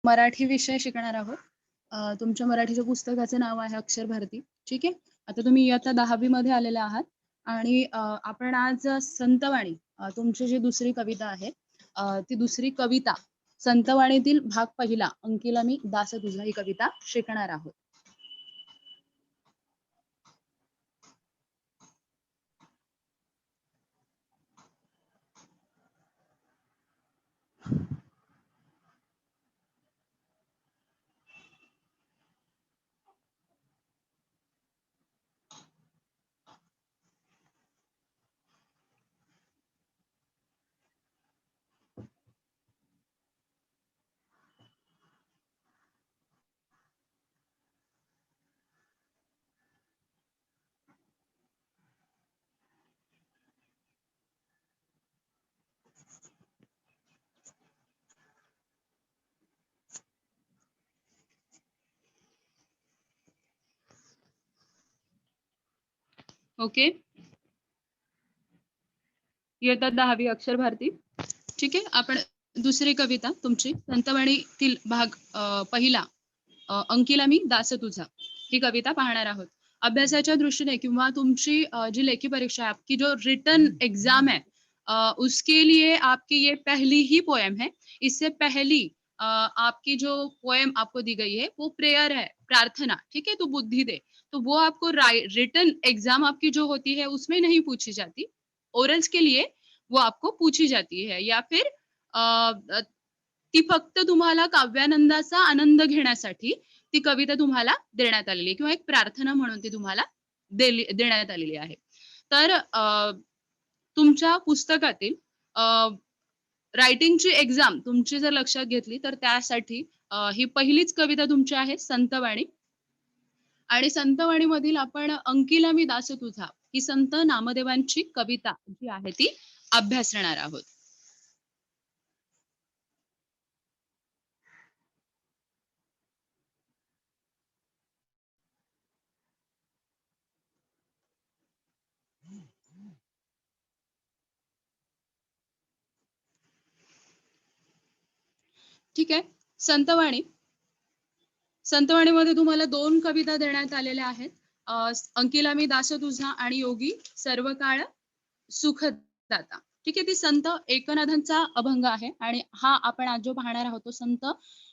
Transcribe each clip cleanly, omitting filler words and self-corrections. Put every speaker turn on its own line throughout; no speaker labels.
मराठी विषय शिकणार आहोत. तुमच्या मराठीच्या पुस्तकाचं नाव आहे अक्षर भारती. ठीक आहे. आता तुम्ही इयत्ता 10वी मध्ये आलेले आहात आणि आपण आज संतवाणी तुमची जी दुसरी कविता आहे ती दुसरी कविता संतवाणीतील भाग पहिला अंकिला मी दास तुझा ही कविता शिकणार आहोत. ओके. इयत्ता 10वी अक्षर भारती. ठीक आहे. आपण दुसरी कविता तुमची संतवाणीतील भाग पहिला अंकिला मी दास तुझा ही कविता पाहणार आहोत. अभ्यासाच्या दृष्टीने किंवा तुमची जी लेखी परीक्षा है, आपकी जो रिटन एग्जाम है, उसके लिए आपकी ये पहली ही पोएम है. इससे पहली आपकी जो पोएम आपको दी गई है वो प्रेयर है, प्रार्थना. ठीक है. तो बुद्धि दे, तो वो आपको रिटन एग्जाम आपकी जो होती है उसमें नहीं पूछी जाती. ओरल्स के लिए वो आपको पूछी जाती है या फिर ती फक्त तुम्हाला काव्यानंदाचा आनंद घेण्यासाठी ती कविता तुम्हाला देण्यात आलेली आहे किंवा एक प्रार्थना म्हणून ती तुम्हाला देण्यात आलेली आहे. तर तुमच्या पुस्तकातील रायटिंगची एक्झाम तुमची जर लक्षात घेतली तर त्यासाठी ही पहिलीच कविता तुमची आहे संतवाणी. आणि संतवाणीमधील आपण अंकिला मी दास तुझा ही संत नामदेवांची कविता जी आहे ती अभ्यासणार आहोत. ठीक आहे. संतवाणीमध्ये तुम्हाला 2 कविता देण्यात आलेल्या आहेत. अंकिला मी दास तुझा आणि योगी सर्व काळ सुखदाता. ठीक आहे. ती संत एकनाथांचा अभंग आहे आणि हा आपण आज जो पाहणार आहोत तो संत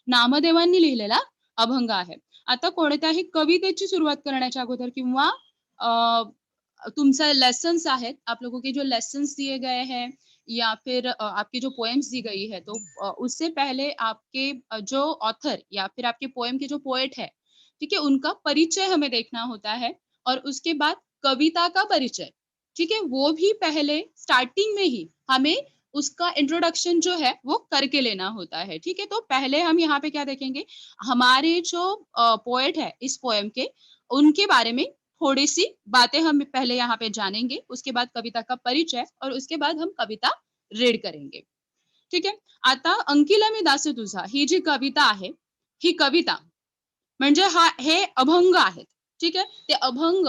नामदेवांनी लिहिलेला अभंग आहे. आता कोणत्याही कवितेची सुरुवात करण्याच्या अगोदर किंवा तुमचा लेसन्स आहेत, आप लोगों के जो लेसन्स दिए गए हैं या फिर आपकी जो पोएम्स दी गई है, तो उससे पहले आपके जो ऑथर या फिर आपके पोएम के जो पोएट है, ठीक है, उनका परिचय हमें देखना होता है और उसके बाद कविता का परिचय. ठीक है. वो भी पहले स्टार्टिंग में ही हमें उसका इंट्रोडक्शन जो है वो करके लेना होता है. ठीक है. तो पहले हम यहाँ पे क्या देखेंगे, हमारे जो पोएट है इस पोएम के, उनके बारे में थोड़ी सी बातें हम पहले यहाँ पे जानेंगे, उसके बाद कविता का परिचय और उसके बाद हम कविता रीड करेंगे. ठीक आहे. आता अंकिला मी दास तुझा ही जी कविता आहे, ही कविता म्हणजे हे अभंग आहेत. ठीक आहे. ते अभंग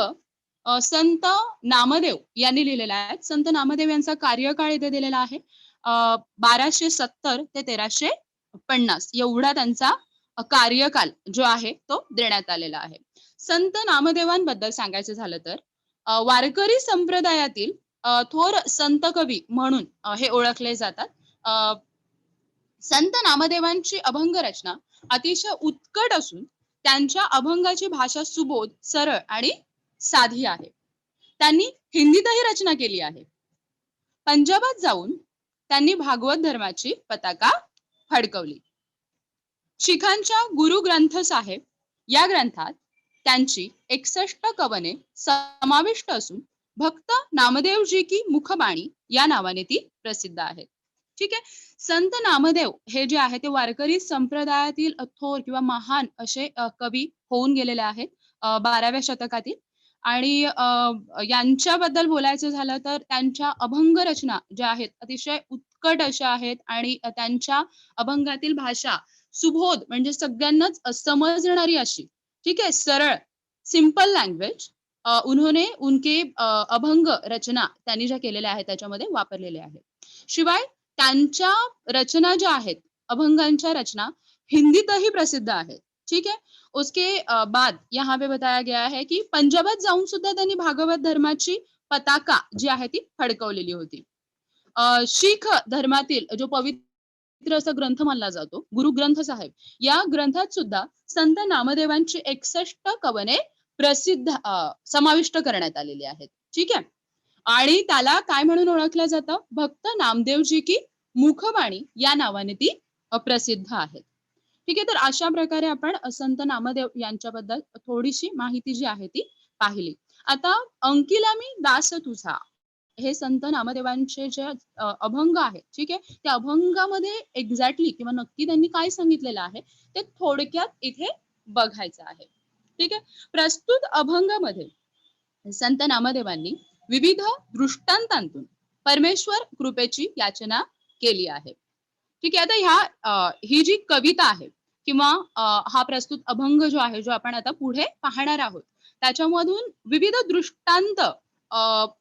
संत नामदेव यांनी लिहिलेला आहे. संत नामदेव यांचा कार्यकाळ इथे दिलेला आहे 1270 ते 1350 एवढा त्यांचा कार्यकाल जो आहे तो देण्यात आलेला आहे. संत नामदेवांबद्दल सांगायचं झालं तर वारकरी संप्रदायातील थोर संत कवी म्हणून हे ओळखले जातात. संत नामदेवांची अभंग रचना अतिशय उत्कट असून त्यांच्या अभंगाची भाषा सुबोध, सरळ आणि साधी आहे. त्यांनी हिंदीतही रचना केली आहे. पंजाबात जाऊन त्यांनी भागवत धर्माची पताका फडकवली. शिखांच्या गुरु ग्रंथ साहेब या ग्रंथात त्यांची 61 कवने समाविष्ट असून भक्त नामदेवजी की मुखबाणी या नावाने ती प्रसिद्ध आहेत. ठीक आहे. संत नामदेव हे जे आहे ते वारकरी संप्रदायातील थोर किंवा महान असे कवी होऊन गेलेले आहेत 12व्या शतकातील. आणि यांच्याबद्दल बोलायचं झालं तर त्यांच्या अभंग रचना ज्या आहेत अतिशय उत्कट अशा आहेत आणि त्यांच्या अभंगातील भाषा सुबोध म्हणजे सगळ्यांनाच समजणारी अशी. ठीक है. सरळ सिंपल लँग्वेज उन्होंने उनके अभंग रचना त्यांनी ज्या केलेल्या आहेत त्याच्यामध्ये वापरलेले आहेत. शिवाय त्यांच्या रचना ज्या आहेत अभंगांच्या रचना हिंदीतही प्रसिद्ध आहेत. ठीक है. उसके बाद यहाँ पे बताया गया है की पंजाबात जाऊन सुद्धा त्यांनी भागवत धर्माची पताका जी आहे ती फडकवलेली होती. शीख धर्मातील जो पवित्र असा ग्रंथ मानला जातो, गुरु ग्रंथ साहेब, या ग्रंथात सुद्धा संत नामदेवांची 61 कवने प्रसिद्ध समाविष्ट करण्यात आलेली आहेत. ठीक आहे. आणि त्याला काय म्हणून ओळखलं जातं? भक्त नामदेवजी की मुखबाणी या नावाने ती प्रसिद्ध आहे. ठीक आहे. तर अशा प्रकारे आपण संत नामदेव यांच्याबद्दल थोडीशी माहिती जी आहे ती पाहिली. आता अंकिला मी दास तुझा हे संत नामदेवांचे जे अभंग आहे, ठीक आहे, त्या अभंगामध्ये एक्झॅक्टली किंवा नक्की त्यांनी काय सांगितलेलं आहे ते थोडक्यात इथे बघायचं आहे. ठीक आहे. प्रस्तुत अभंगामध्ये संत नामदेवांनी विविध दृष्टांतांतून परमेश्वर कृपेची याचना केली आहे. ठीक आहे. आता ही जी कविता आहे किंवा हा प्रस्तुत अभंग जो आहे, जो आपण आता पुढे पाहणार आहोत, त्याच्यामधून विविध दृष्टांत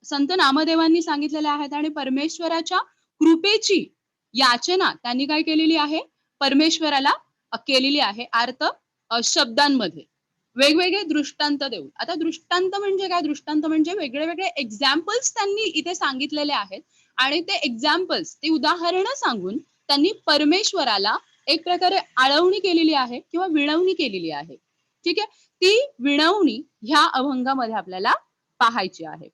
संत नामदेवांनी सांगितलेले आहेत आणि परमेश्वराच्या कृपेची याचना त्यांनी काय केलेली आहे? परमेश्वराला केलेली आहे अर्थ शब्दांमध्ये. वेगवेगळे दृष्टांत देऊन. आता दृष्टांत म्हणजे काय? दृष्टांत म्हणजे वेगळे-वेगळे एक्झाम्पल्स त्यांनी इथे सांगितलेले आहेत आणि ते एक्झाम्पल्स, ती उदाहरणं सांगून त्यांनी परमेश्वराला एक प्रकारे आळवणी केलेली आहे किंवा विनवणी केलेली आहे. ठीक आहे. ती विनवणी ह्या अभंगामध्ये आपल्याला पाहायची आहे.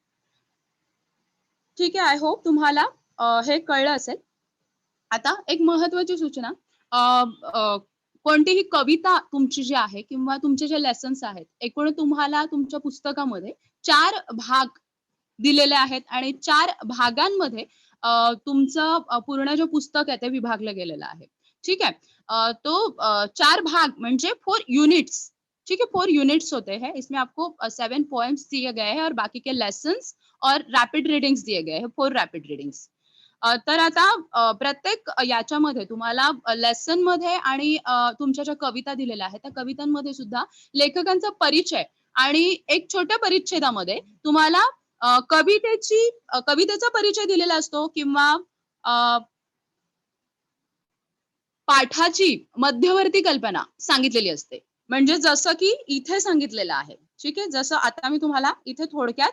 ठीक आहे. आय होप तुम्हाला हे कळलं असेल. आता एक महत्त्वाची सूचना, कोणतीही कविता तुमची जी आहे किंवा तुमचे जे लेसन्स आहेत, एकूण तुम्हाला तुमच्या पुस्तकामध्ये 4 भाग दिलेले आहेत आणि 4 भागांमध्ये तुमचं पूर्ण जे पुस्तक आहे ते विभागलं गेलेलं आहे. ठीक है. तो 4 भाग म्हणजे 4 यूनिट्स. ठीक है, 4 यूनिट्स होते हैं. इसमें आपको 7 पोएम्स दिए गए हैं और बाकी के लेसन्स और रैपिड रीडिंग्स दिए गए हैं, 4 रैपिड रीडिंग्स. तर आता प्रत्येक याच्यामध्ये तुम्हाला लेसनमध्ये आणि तुमच्या ज्या कविता दिलेल्या आहेत, त्या कवितांमध्ये सुद्धा लेखकांचा परिचय आणि एक छोट्या परिच्छेदामध्ये तुम्हाला कवितेचा परिचय दिलेला असतो किंवा पाठाची मध्यवर्ती कल्पना सांगितलेली असते. म्हणजे जसं की इथे सांगितलेलं आहे. ठीक आहे. जसं आता मी तुम्हाला इथे थोडक्यात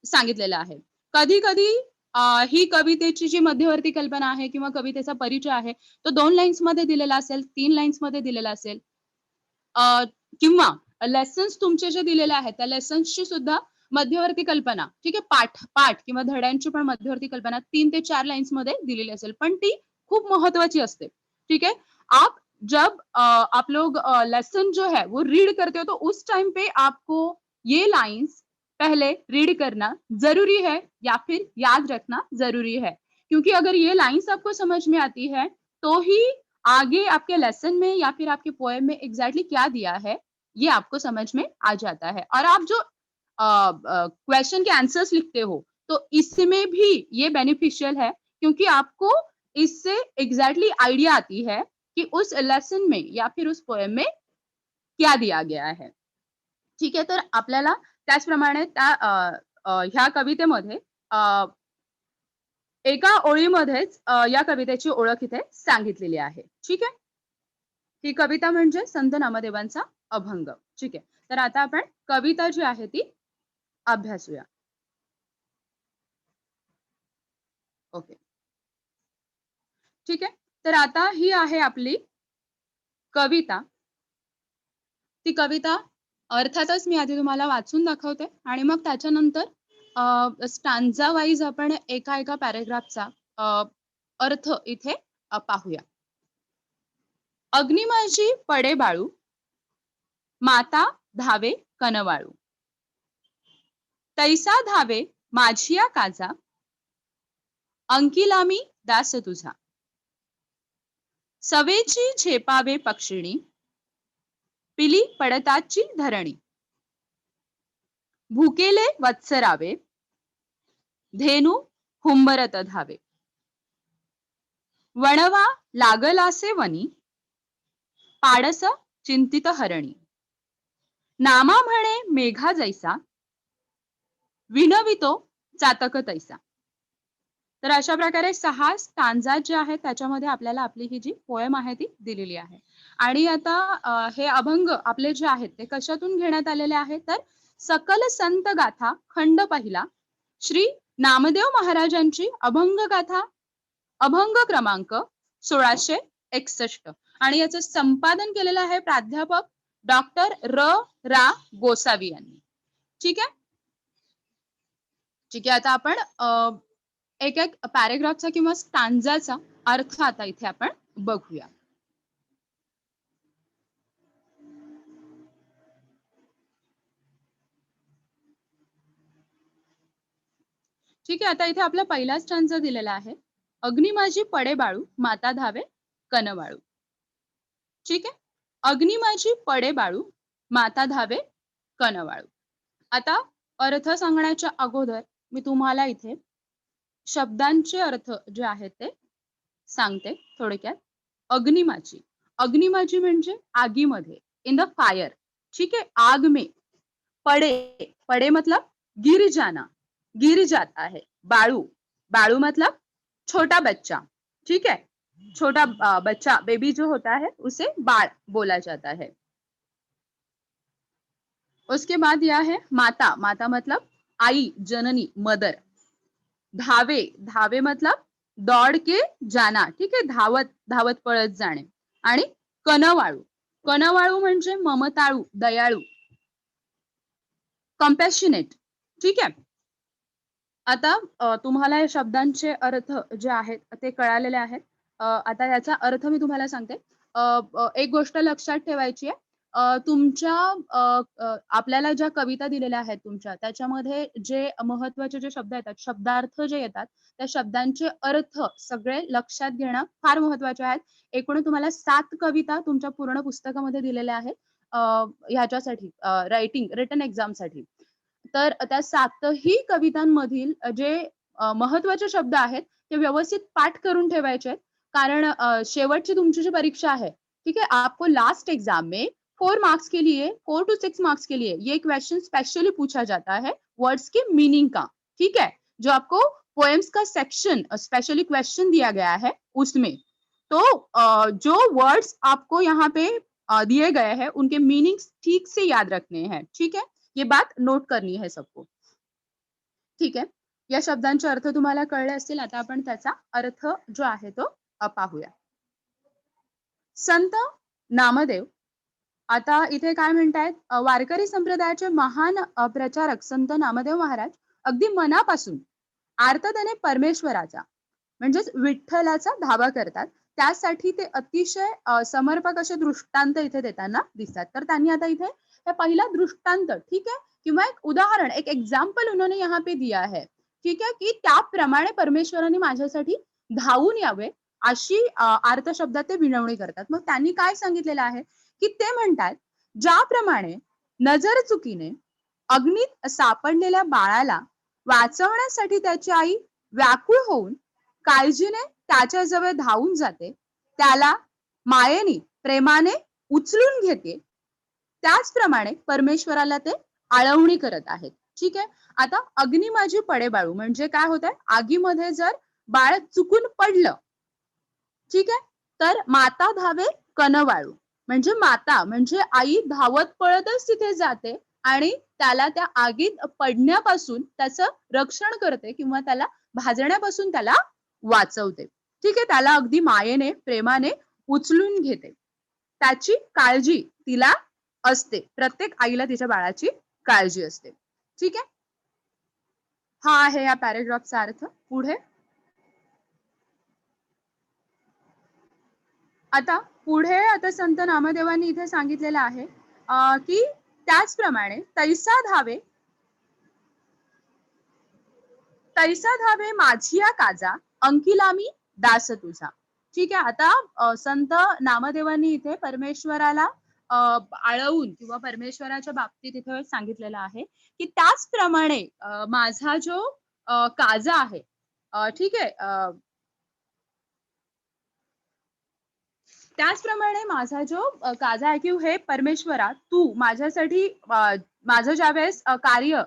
सांगितलेलं आहे. कधी-कधी ही कवितेची जी मध्यवर्ती कल्पना आहे किंवा कवितेचा परिचय आहे, तो 2 लाईन्समध्ये दिलेला असेल, 3 लाईन्समध्ये दिलेला असेल. किंवा लेसन्स तुमचे जे दिलेले आहेत, त्या लेसन्सची सुद्धा मध्यवर्ती कल्पना, ठीक आहे, पाठ किंवा धड्यांची पण मध्यवर्ती कल्पना 3 ते 4 लाईन्समध्ये दिलेली असेल. पण ती खूप महत्वाची असते. ठीक है। जब आप लोग लेसन जो है वो रीड करते हो तो उस टाइम पे आपको ये लाइंस पहले रीड करना जरूरी है या फिर याद रखना जरूरी है, क्योंकि अगर ये लाइंस आपको समझ में आती है तो ही आगे आपके लेसन में या फिर आपके पोएम में एग्जैक्टली क्या दिया है ये आपको समझ में आ जाता है। और आप जो क्वेश्चन के आंसर्स लिखते हो तो इसमें भी ये बेनिफिशियल है, क्योंकि आपको इससे एग्जैक्टली आइडिया आती है कि उस लेसन में या फिर उस पोएम में क्या दिया गया है। ठीक आहे. तर आपल्याला त्याचप्रमाणे ह्या कवितेमध्ये एका ओळीमध्येच या कवितेची ओळख इथे सांगितलेली आहे. ठीक आहे. ही कविता म्हणजे संत नामदेवांचा अभंग. ठीक आहे. तर आता आपण कविता जी आहे ती अभ्यासूया. ओके. ठीक आहे. तर आता ही आहे आपली कविता. ती कविता अर्थातच मी आधी तुम्हाला वाचून दाखवते आणि मग त्याच्यानंतर स्टांजा वाईज आपण एका पॅराग्राफचा अर्थ इथे पाहूया. अग्निमाजी पडे बाळू, माता धावे कनवाळू, तैसा धावे माझिया काजा, अंकिला मी दास तुझा. सवेची झेपावे पक्षिणी, पिली पडताची धरणी. भुकेले वत्सरावे, धेनू हुंबरत धावे. वणवा लागलासे वनी, पाडस चिंतित हरणी. नामा म्हणे मेघा जैसा, विनवितो चातक तैसा. तर अशा प्रकारे 6 स्टांजा जे आहेत त्याच्यामध्ये आपल्याला आपली ही जी पोएम आहे ती दिलेली आहे. आणि आता हे अभंग आपले जे आहेत ते कशातून घेण्यात आलेले आहेत तर सकल संत गाथा खंड पहिला श्री नामदेव महाराजांची अभंग गाथा अभंग क्रमांक 1661 आणि याचं संपादन केलेलं आहे प्राध्यापक डॉक्टर रा गोसावी यांनी. ठीक आहे. ठीक आहे, आता आपण एक एक पॅरेग्राफचा किंवा स्टांजाचा अर्थ आता इथे आपण बघूया. ठीक आहे, आता इथे आपला पहिला स्टांजा दिलेला आहे. अग्नी माझी पडे बाळू माता धावे कनवाळू. ठीक आहे, अग्नी माझी पडे बाळू माता धावे कनवाळू. आता अर्थ सांगण्याच्या अगोदर मी तुम्हाला इथे शब्दांचे अर्थ जे आहेत ते सांगते थोडक्यात. अग्निमाची, अग्निमाची म्हणजे आगीमध्ये, इन द फायर. ठीक है, आग में. पड़े, पड़े मतलब गिर जाना, गिर जाता है. बाळू, बाळू मतलब छोटा बच्चा. ठीक है, छोटा बच्चा बेबी जो होता है उसे बाळ बोला जाता है. उसके बाद यह है माता, माता मतलब आई, जननी, मदर. धावे, धावे मतलब दौड़ के जाना. ठीक आहे, धावत धावत पळत जाणे. आणि कनवाळू, कनवाळू म्हणजे ममताळू, दयाळू, कम्पॅशनेट. ठीक आहे. आता तुम्हाला या शब्दांचे अर्थ जे आहेत ते कळालेले आहेत. आता याचा अर्थ मी तुम्हाला सांगते. एक गोष्ट लक्षात ठेवायची आहे. तुमच्या आपल्याला ज्या कविता दिलेल्या आहेत तुमच्या, त्याच्यामध्ये जे महत्त्वाचे जे शब्द येतात, शब्दार्थ जे येतात, त्या शब्दांचे अर्थ सगळे लक्षात घेणं फार महत्त्वाचे आहेत. एकूण तुम्हाला 7 कविता तुमच्या पूर्ण पुस्तकामध्ये दिलेल्या आहेत ह्याच्यासाठी रायटिंग रिटन एक्झामसाठी. तर त्या 7ही कवितांमधील जे महत्त्वाचे शब्द आहेत ते व्यवस्थित पाठ करून ठेवायचे आहेत. कारण शेवटची तुमची जी परीक्षा है, ठीक है, आपको लास्ट एग्जाम में 4 मार्क्स के लिए, 4 to 6 मार्क्स के लिए ये क्वेश्चन स्पेशली पूछा जाता है वर्ड्स के मीनिंग का. ठीक है, जो आपको पोएम्स का सेक्शन स्पेशली क्वेश्चन दिया गया है उसमें. तो जो वर्ड्स आपको यहाँ पे दिए गए हैं उनके मीनिंग्स ठीक से याद रखने हैं. ठीक है, ये बात नोट करनी है सबको. ठीक आहे, या शब्दांचे अर्थ तुम्हाला कळले असतील. आता आपण त्याचा अर्थ जो आहे तो पाहूया. संत नामदेव, आता इथे काय म्हणतायत, वारकरी संप्रदायाचे महान प्रचारक संत नामदेव महाराज अगदी मनापासून आर्ततेने परमेश्वराचा म्हणजेच विठ्ठलाचा धावा करतात. त्यासाठी ते अतिशय समर्पक असे दृष्टांत इथे देताना दिसतात. तर त्यांनी आता इथे हे पहिला दृष्टांत, ठीक है, किंवा एक उदाहरण, एक एग्जाम्पल उन्होंने यहाँ पे दिया है. ठीक है, की त्याप्रमाणे परमेश्वराने माझ्यासाठी धावून यावे अशी अर्थ शब्दात ते विनवणी करतात. मग त्यांनी काय सांगितलेलं आहे की ते म्हणतात, ज्याप्रमाणे नजर चुकीने अग्नीत सापडलेल्या बाळाला वाचवण्यासाठी त्याची आई व्याकुळ होऊन काळजीने त्याच्याजवळ धावून जाते, त्याला मायेने प्रेमाने उचलून घेते, त्याचप्रमाणे परमेश्वराला ते आळवणी करत आहेत. ठीक आहे, आता अग्नी माझी पडे बाळू म्हणजे काय होत आहे, आगीमध्ये जर बाळ चुकून पडलं, ठीक आहे, तर माता धावे कनवाळू म्हणजे माता म्हणजे आई धावत पळतच तिथे जाते आणि त्याला त्या आगीत पडण्यापासून त्याचं रक्षण करते किंवा त्याला भाजण्यापासून त्याला वाचवते. ठीक आहे, त्याला अगदी मायेने प्रेमाने उचलून घेते. त्याची काळजी तिला असते. प्रत्येक आईला तिच्या बाळाची काळजी असते. ठीक आहे, हा आहे या पॅरेग्राफचा अर्थ. पुढे आता संत नामदेवांनी इथे सांगितलेलं आहे की त्याचप्रमाणे तैसा धावे माझिया काजा अंकिला मी दास तुझा. ठीक आहे, आता संत नामदेवांनी इथे परमेश्वराला आळवून किंवा परमेश्वराच्या बाबतीत इथे सांगितलेलं आहे की त्याचप्रमाणे माझा जो काजा आहे, ठीक आहे, त्याचप्रमाणे माझा जो काजा आहे की हे परमेश्वरा तू माझ्यासाठी माझं ज्यावेळेस कार्य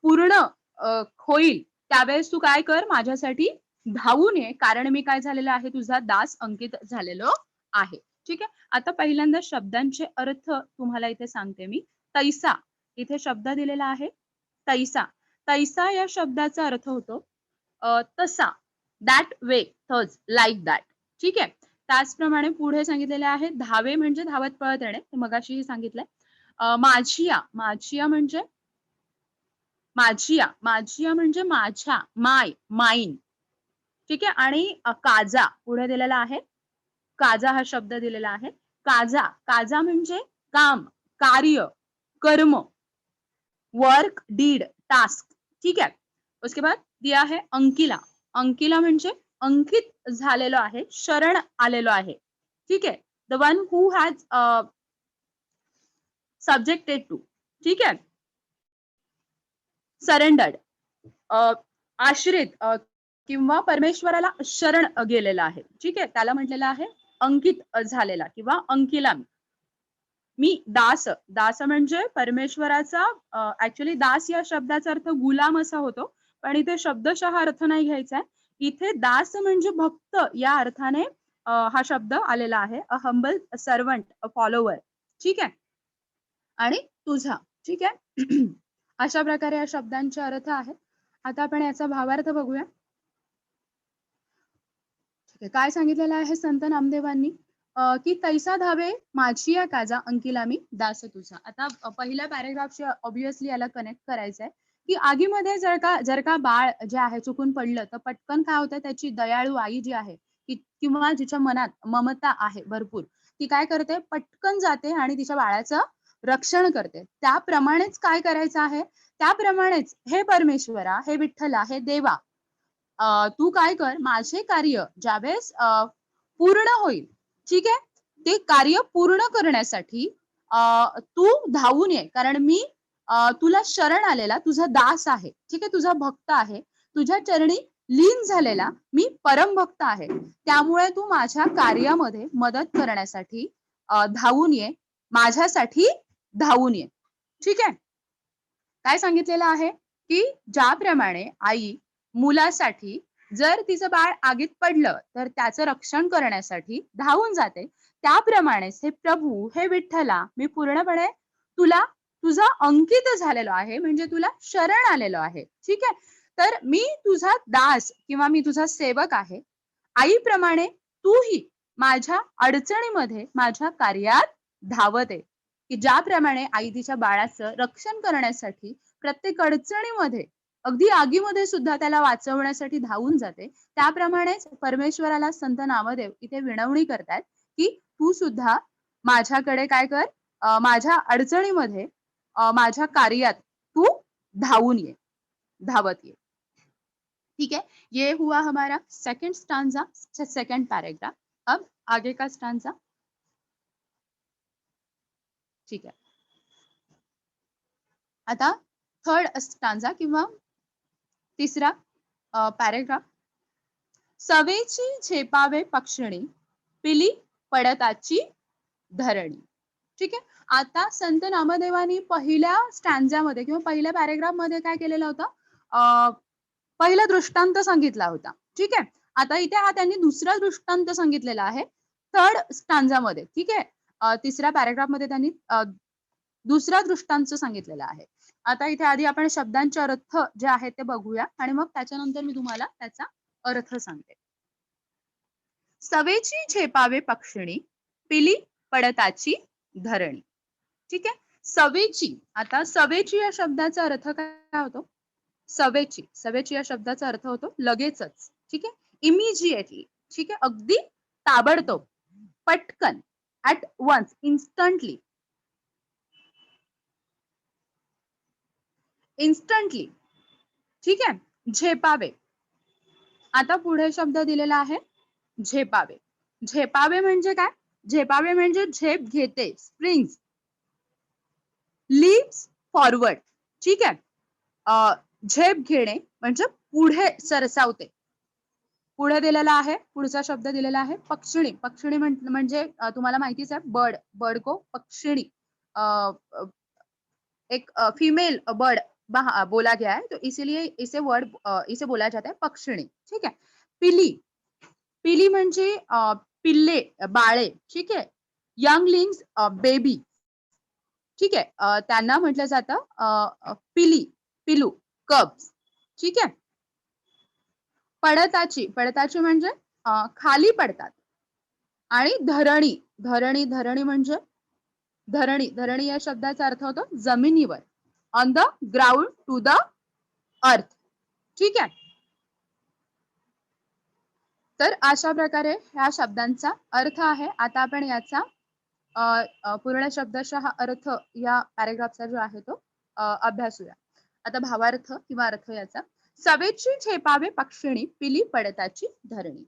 पूर्ण होईल त्यावेळेस तू काय कर, माझ्यासाठी धावून ये, कारण मी काय झालेलं आहे, तुझा दास अंकित झालेलो आहे. ठीक आहे. आता पहिल्यांदा शब्दांचे अर्थ तुम्हाला इथे सांगते मी. तैसा इथे शब्द दिलेला आहे तैसा. तैसा या शब्दाचा अर्थ होतो तसा, दॅट वे, थज, लाईक दॅट. ठीक आहे. त्याचप्रमाणे पुढे सांगितलेले आहे धावे म्हणजे धावत पळत येणे, ते मगाशीही सांगितलंय. माझिया, माझिया म्हणजे माझिया, माझिया म्हणजे माझ्या, माय, माइन. ठीक आहे. आणि काजा पुढे दिलेला आहे, काजा हा शब्द दिलेला आहे. काजा, काजा म्हणजे काम, कार्य, कर्म, वर्क, डीड, टास्क. ठीक आहे. उसके बाद दिया है अंकिला. अंकिला म्हणजे अंकित झालेलो आहे, शरण आलेलो आहे. ठीक आहे. The one who has subjected to. ठीक आहे. सरेंडर्ड, आश्रित किंवा परमेश्वराला शरण गेलेला आहे. ठीक आहे. त्याला म्हटलेलं आहे अंकित झालेला किंवा अंकिला. मी दास, दास म्हणजे परमेश्वराचा, ऍक्च्युली दास या शब्दाचा अर्थ गुलाम असा होतो, पण इथे शब्दशः अर्थ नाही घ्यायचा आहे. इथे दास म्हणजे भक्त या अर्थाने हा शब्द आलेला आहे. अ हंबल सर्वंट, अ फॉलोवर. ठीक आहे. आणि तुझा. ठीक आहे. अशा प्रकारे या शब्दांचे अर्थ आहेत. आता आपण याचा भावार्थ बघूया. ठीक आहे. काय सांगितलेलं आहे संत नामदेवांनी, की तैसा धावे माझी या काजा अंकिला मी दास तुझा. आता पहिल्या पॅरेग्राफशी ऑब्व्हियसली याला कनेक्ट करायचं आहे, की आगीमध्ये जर का बाळ जे आहे चुकून पडलं, तर पटकन काय होतं, त्याची दयाळू आई जी आहे किंवा जिच्या मनात ममता आहे भरपूर, ती काय करते, पटकन जाते आणि तिच्या बाळाचं रक्षण करते. त्याप्रमाणेच काय करायचं आहे, त्याप्रमाणेच हे परमेश्वरा, हे विठ्ठला, हे देवा, तू काय कर, माझे कार्य ज्यावेळेस पूर्ण होईल, ठीक आहे, ते कार्य पूर्ण करण्यासाठी तू धावून ये, कारण मी तुला शरण आलेला तुझा दास आहे. ठीक आहे. तुझा भक्त आहे, तुझ्या चरणी लीन झालेला मी परमभक्त आहे. त्यामुळे तू माझ्या कार्यामध्ये मदत करण्यासाठी धावून ये, माझ्यासाठी धावून ये. ठीक आहे. काय सांगितलेलं आहे, की ज्याप्रमाणे आई मुलासाठी, जर तिचं बाळ आगीत पडलं तर त्याचं रक्षण करण्यासाठी धावून जाते, त्याप्रमाणेच हे प्रभू, हे विठ्ठला, मी पूर्णपणे तुला, तुझा अंकित झालेलो आहे, म्हणजे तुला शरण आलेलो आहे. ठीक आहे. तर मी तुझा दास किंवा मी तुझा सेवक आहे. आईप्रमाणे तूही माझ्या अडचणीमध्ये, माझ्या कार्यात धावत आहे, की ज्याप्रमाणे आई तिच्या बाळाचं रक्षण करण्यासाठी प्रत्येक अडचणीमध्ये, अगदी आगीमध्ये सुद्धा त्याला वाचवण्यासाठी धावून जाते, त्याप्रमाणेच परमेश्वराला संत नामदेव इथे विनवणी करतात, की तू सुद्धा माझ्याकडे काय कर, माझ्या अडचणीमध्ये, माझ्या कार्यात तू धावून ये, धावत ये. ठीक है. ये हुआ हमारा सेकंड स्टांजा, सेकंड पैराग्राफ. अब आगे का स्टांजा. ठीक आहे. आता थर्ड स्टांजा किंवा तिसरा पॅरेग्राफ. सवेची झेपावे पक्षिणी, पिली पडताची धरणी. ठीक आहे. आता संत नामदेवानी पहिल्या स्टॅन्झामध्ये किंवा पहिल्या पॅरेग्राफ मध्ये काय केलेलं होतं, पहिला दृष्टांत सांगितला होता. ठीक आहे. आता इथे हा त्यांनी दुसरा दृष्टांत सांगितलेला आहे थर्ड स्टांजामध्ये. ठीक आहे. तिसऱ्या पॅरेग्राफ मध्ये त्यांनी दुसरा दृष्टांत सांगितलेला आहे. आता इथे आधी आपण शब्दांचे अर्थ जे आहेत ते बघूया आणि मग त्याच्यानंतर मी तुम्हाला त्याचा अर्थ सांगते. सवेची झेपावे पक्षिणी, पिली पडताची धरणी. ठीक आहे. सवेची, आता सवेची या शब्दाचा अर्थ काय होतो, सवेची, सवेची या शब्दाचा अर्थ होतो लगेचच. ठीक आहे. इमिजिएटली. ठीक आहे. अगदी ताबडतोब, पटकन, ऍट वन्स, इन्स्टंटली, इन्स्टंटली. ठीक आहे. झेपावे. आता पुढे शब्द दिलेला आहे झेपावे. झेपावे म्हणजे काय, झेपावे म्हणजे झेप घेते, स्प्रिंग्स, लीव्स फॉरवर्ड. ठीक आहे. झेप घेणे म्हणजे पुढे सरसावते. पुढे दिलेला आहे, पुढचा शब्द दिलेला आहे पक्षिणी. पक्षिणी म्हणजे तुम्हाला माहितीच आहे, बर्ड, बर्ड को पक्षिणी, एक फीमेल बर्ड बोला गया है, तो इसीलिए इसे बोला जाता है पक्षिणी. ठीक है. पिली, पिली म्हणजे पिल्ले, बाळे, ठीक आहे. यंगलिंग्स, बेबी, ठीक आहे. त्यांना म्हटलं जातं पिली, पिलू, कब्स, ठीक आहे. पडताची, पडताची म्हणजे खाली पडतात. आणि धरणी, धरणी, धरणी म्हणजे धरणी, धरणी या शब्दाचा अर्थ होतो जमिनीवर, on the ground, to the earth, ठीक आहे. तर अशा प्रकारे ह्या शब्दांचा अर्थ आहे. आता आपण याचा पूर्ण शब्दशः अर्थ या पॅरेग्राफचा जो आहे तो अभ्यासूया. आता भावार्थ किंवा अर्थ याचा, सवेची झेपावे पक्षिणी, पिली पडताची धरणी.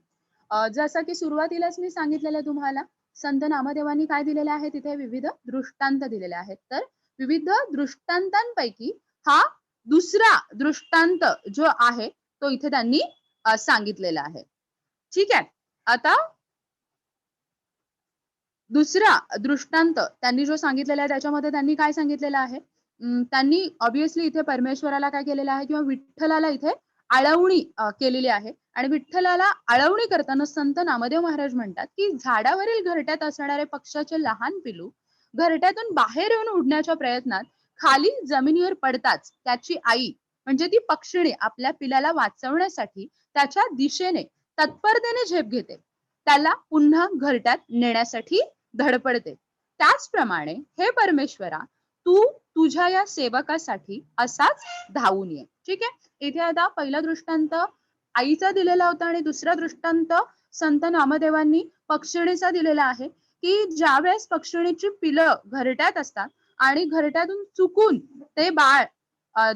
जसं की सुरुवातीलाच मी सांगितलेलं तुम्हाला, संत नामदेवांनी काय दिलेले आहे, तिथे विविध दृष्टांत दिलेले आहेत. तर विविध दृष्टांतांपैकी हा दुसरा दृष्टांत जो आहे तो इथे त्यांनी सांगितलेला आहे, ठीक आहे. आता दुसरा दृष्टांत त्यांनी जो सांगितलेला आहे त्याच्यामध्ये त्यांनी काय सांगितलेलं आहे, त्यांनी ऑब्विसली इथे परमेश्वराला काय केलेलं आहे किंवा विठ्ठलाला इथे आळवणी केलेली आहे. आणि विठ्ठलाला आळवणी करताना संत नामदेव महाराज म्हणतात की झाडावरील घरट्यात असणारे पक्षाचे लहान पिलू घरट्यातून बाहेर येऊन उडण्याच्या प्रयत्नात खाली जमिनीवर पडताच त्याची आई म्हणजे ती पक्षिणी आपल्या पिलाला वाचवण्यासाठी त्याच्या दिशेने तत्परतेने झेप घेते, त्याला पुन्हा घरट्यात नेण्यासाठी धडपडते. त्याचप्रमाणे हे परमेश्वरा, तू तुझ्या या सेवकासाठी असाच धावून ये, ठीक आहे. इथे आता पहिला दृष्टांत आईचा दिलेला होता आणि दुसरा दृष्टांत संत नामदेवांनी पक्षिणीचा दिलेला आहे, की ज्यावेळेस पक्षिणीची पिलं घरट्यात असतात आणि घरट्यातून चुकून ते बाळ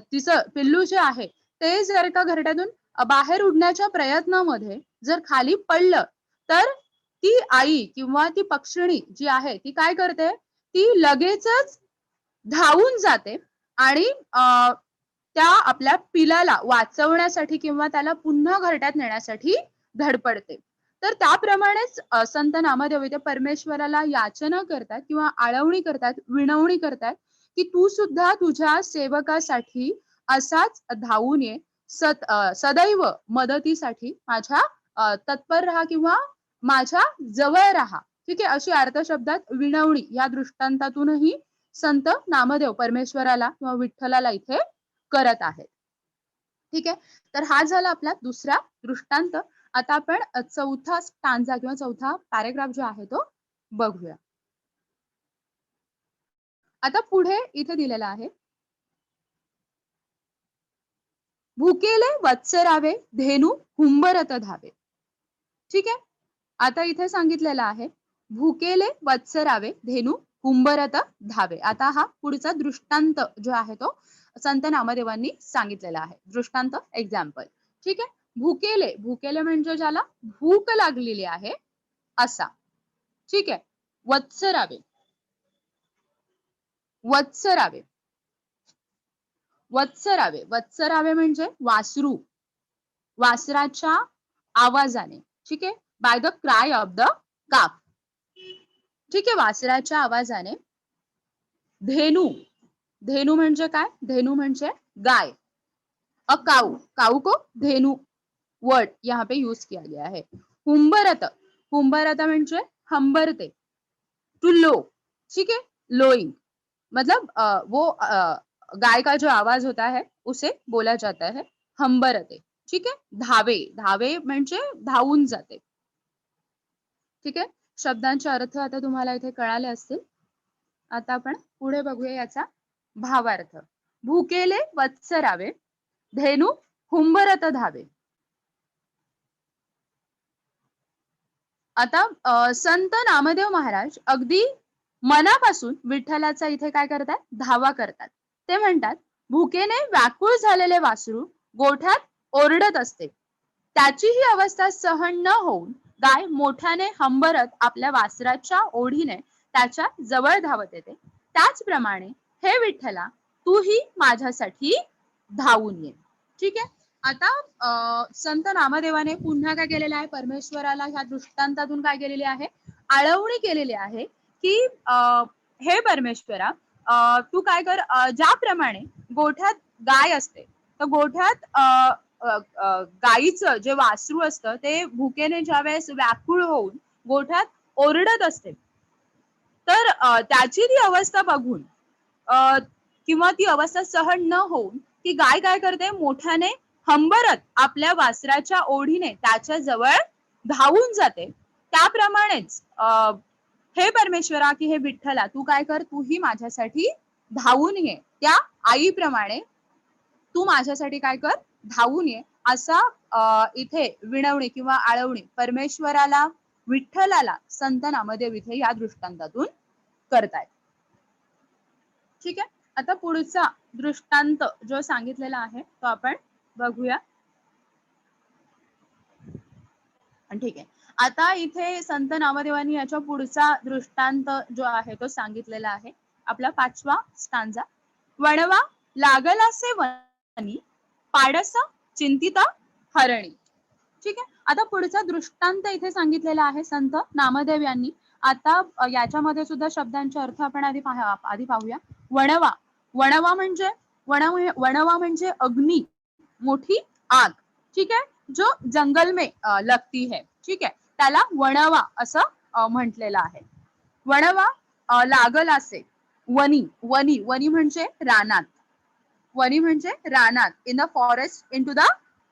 तिचं पिल्लू जे आहे ते जर का घरट्यातून बाहेर उडण्याच्या प्रयत्नामध्ये जर खाली पडलं, तर ती आई किंवा ती पक्षिणी जी आहे ती काय करते, ती लगेचच धावून जाते आणि त्या आपल्या पिलाला वाचवण्यासाठी किंवा त्याला पुन्हा घरट्यात नेण्यासाठी धडपडते. तर त्याप्रमाणेच संत नामदेव इथे परमेश्वराला याचना करतात किंवा आळवणी करतात, विनवणी करतात की तू सुद्धा तुझ्या सेवकासाठी असाच धावून ये, सदैव मदतीसाठी माझ्या तत्पर राहा किंवा माझ्या जवळ राहा, ठीक आहे. अशी अर्थ शब्दात विनवणी या दृष्टांतातूनही संत नामदेव परमेश्वराला किंवा विठ्ठलाला इथे करत आहेत, ठीक आहे. तर हा झाला आपला दुसरा दृष्टांत. आता आपण चौथा स्टांजा किंवा चौथा पॅरेग्राफ जो आहे तो बघूया. आता पुढे इथे दिलेला आहे, भुकेले वत्सरावे धेनू हुंबरत धावे, ठीक आहे. आता इथे सांगितलेलं आहे भुकेले वत्सरावे धेनू हुंबरत धावे. आता हा पुढचा दृष्टांत जो आहे तो संत नामदेवांनी सांगितलेला आहे, दृष्टांत एक्झाम्पल, ठीक आहे. भुकेले, भुकेले म्हणजे ज्याला भूक लागलेली आहे असा, ठीक आहे. वत्सरावे, वत्सरावे, वत्सरावे, वत्सरावे म्हणजे वासरू, वासराच्या आवाजाने, ठीक आहे. By the cry of the काफ, ठीक आहे, वासराच्या आवाजाने. धेनू, धेनू म्हणजे काय, धेनू म्हणजे गाय, अ काऊ, काऊ को धेनू वर्ड यहाँ पे यूज किया गया है. हुंबरत, हुंबरत म्हणजे हंबरते, टू लो, ठीक है, लोइंग, मतलब वो गाय का जो आवाज होता है उसे बोला जाता है हंबरते, ठीक है. धावे, धावे म्हणजे धावून जाते, ठीक आहे. शब्दांचे अर्थ आता तुम्हाला इथे कळाले असतील. आता आपण पुढे बघूया याचा भावार्थ. भुकेले वत्सरावे धेनू हुंबरत धावे. आता संत नामदेव महाराज अगदी मनापासून विठ्ठलाचा इथे काय करतात, धावा करतात. ते म्हणतात भुकेने व्याकुळ झालेले वासरू गोठ्यात ओरडत असते, त्याची ही अवस्था सहन न होऊन गाय मोठ्याने हंबरत आपल्या वासराच्या ओढीने त्याच्या जवळ धावत येते. त्याचप्रमाणे हे विठ्ठला, तूही माझ्यासाठी धावून ये, ठीक आहे. आता संत नामदेवाने पुन्हा काय केलेलं आहे, परमेश्वराला ह्या दृष्टांतातून काय केलेली आहे, आळवणी केलेली आहे की हे परमेश्वरा, तू काय कर, ज्याप्रमाणे गोठ्यात गाय असते तर गोठ्यात गाईचं जे वासरू असतं ते भुकेने ज्यावेळेस व्याकुळ होऊन गोठ्यात ओरडत असते, तर त्याची ती अवस्था बघून किंवा ती अवस्था सहन न होऊन ती गाय काय करते, मोठ्याने हंबरत आपल्या वासराच्या ओढीने त्याच्या जवळ धावून जाते. त्याप्रमाणेच हे परमेश्वरा की हे विठ्ठला, तू काय कर, तूही माझ्यासाठी धावून ये. त्या आईप्रमाणे तू माझ्यासाठी काय कर, धावून ये. असा इथे विनवणी किंवा आळवणी परमेश्वराला, विठ्ठलाला संत नामदेव इथे या दृष्टांतातून करतायत. ठीक आहे. आता पुढचा दृष्टांत जो सांगितलेला आहे तो आपण बघूया. ठीक आहे. आता इथे संत नामदेवांनी याच्या पुढचा दृष्टांत जो आहे तो सांगितलेला आहे. आपला 5वा स्टांजा. वणवा लागलासे वनी, पाडस चिंतिता हरणी. ठीक आहे. आता पुढचा दृष्टांत इथे सांगितलेला आहे संत नामदेव यांनी. आता याच्यामध्ये सुद्धा शब्दांचे अर्थ आपण आधी पाहूया. वणवा, वणवा म्हणजे अग्नी, मोठी आग. ठीक आहे. जो जंगल में लगती है, ठीक आहे, त्याला वणवा असं म्हटलेलं आहे. वणवा लागलासे वनी, वनी वनी म्हणजे रानात, वनी म्हणजे रानात, in the forest, into the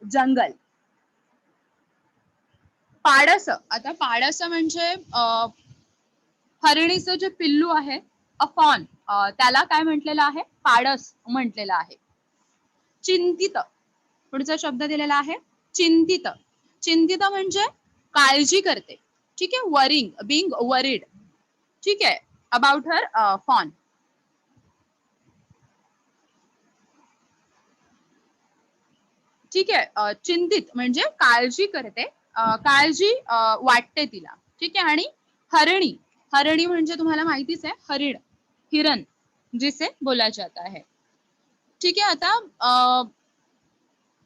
jungle. पाडस, आता पाडस म्हणजे हरिणीचं जे पिल्लू आहे, अफॉन, त्याला काय म्हटलेलं आहे, पाडस म्हटलेलं आहे. चिंतित, पुढचा शब्द दिलेला आहे चिंतित. चिंतित म्हणजे काळजी करते. ठीक आहे. Worrying, being worried. ठीक आहे, अबाउट हर फॉन. ठीक आहे. चिंतित म्हणजे काळजी करते, काळजी वाटते तिला. ठीक आहे. आणि हरणी, हरणी म्हणजे तुम्हाला माहितीच आहे, हरिण, हिरण जिसे बोला जाता है. ठीक आहे. आता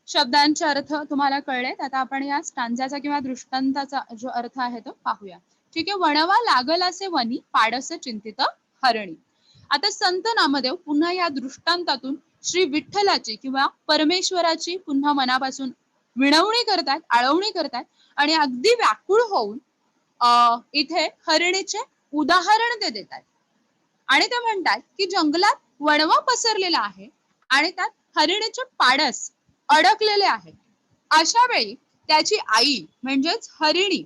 शब्दांचे अर्थ तुम्हाला कळलेत. आता आपण या स्टांजाचा किंवा दृष्टांताचा जो अर्थ आहे तो पाहूया. ठीक आहे. वणवा लागलासे वनी, पाडस चिंतित हरणी. आता संत नामदेव पुन्हा या दृष्टांतातून श्री विठ्ठलाची किंवा परमेश्वराची पुन्हा मनापासून विनवणी करतात, आळवणी करतात आणि अगदी व्याकुळ होऊन इथे हरिणीचे उदाहरण ते देतात. आणि ते म्हणतात की जंगलात वणवा पसरलेला आहे आणि त्यात हरिणीचे पाडस अडकलेले आहेत. अशा वेळी त्याची आई म्हणजेच हरिणी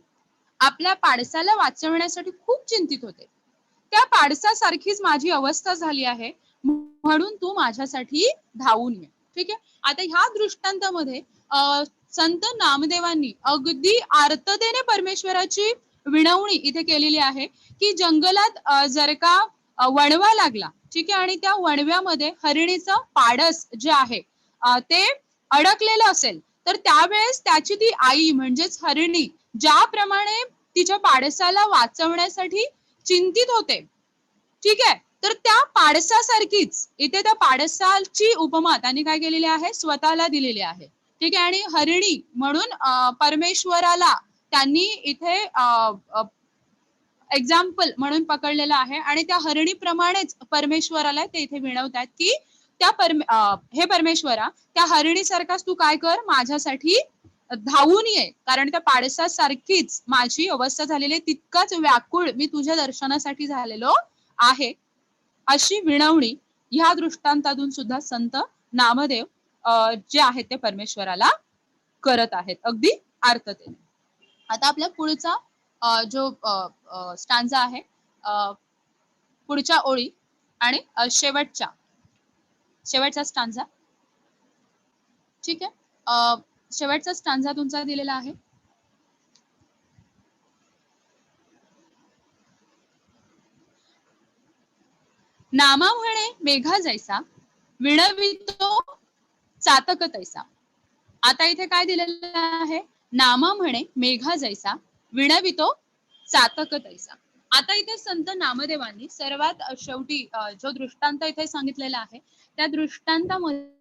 आपल्या पाडसाला वाचवण्यासाठी खूप चिंतित होते. त्या पाडसासारखीच माझी अवस्था झाली आहे, म्हणून तू माझ्यासाठी धावून ये. ठीक आहे. आता ह्या दृष्टांतामध्ये संत नामदेवांनी अगदी आर्ततेने परमेश्वराची विनवणी इथे केलेली आहे की जंगलात जर का वणवा लागला, ठीक आहे, आणि त्या वणव्यामध्ये हरिणीचं पाडस जे आहे ते अडकलेलं असेल, तर त्यावेळेस त्याची ती आई म्हणजेच हरिणी ज्याप्रमाणे तिच्या पाडसाला वाचवण्यासाठी चिंतित होते, ठीक आहे, तर त्या पाडसासारखीच इथे त्या पाडसाची उपमा त्यांनी काय केलेली आहे, स्वतःला दिलेली आहे. ठीक आहे. आणि हरिणी म्हणून परमेश्वराला त्यांनी इथे एक्झाम्पल म्हणून पकडलेलं आहे आणि त्या हरिणीप्रमाणेच परमेश्वराला ते इथे विनवतात की हे परमेश्वरा, त्या हरिणीसारखाच तू काय कर, माझ्यासाठी धावून ये, कारण त्या पाडसासारखीच माझी अवस्था झालेली आहे, तितकाच व्याकुळ मी तुझ्या दर्शनासाठी झालेलो आहे. अशी विनवणी ह्या दृष्टांतातून सुद्धा संत नामदेव जे आहेत ते परमेश्वराला करत आहेत अगदी आर्ततेने. आता आपल्या पुढचा जो स्टांजा आहे, पुढच्या ओळी आणि शेवटचा स्टांजा. ठीक आहे. शेवटचा स्टांजा तुमचा दिलेला आहे. नामा म्हणे मेघा जैसा, विणवितो चातक तैसा. आता इथे काय दिलेलं आहे, नामा म्हणे मेघा जैसा, विणवितो चातक तैसा. आता इथे संत नामदेवांनी सर्वात शेवटी जो दृष्टांत इथे सांगितलेला आहे, त्या दृष्टांतामध्ये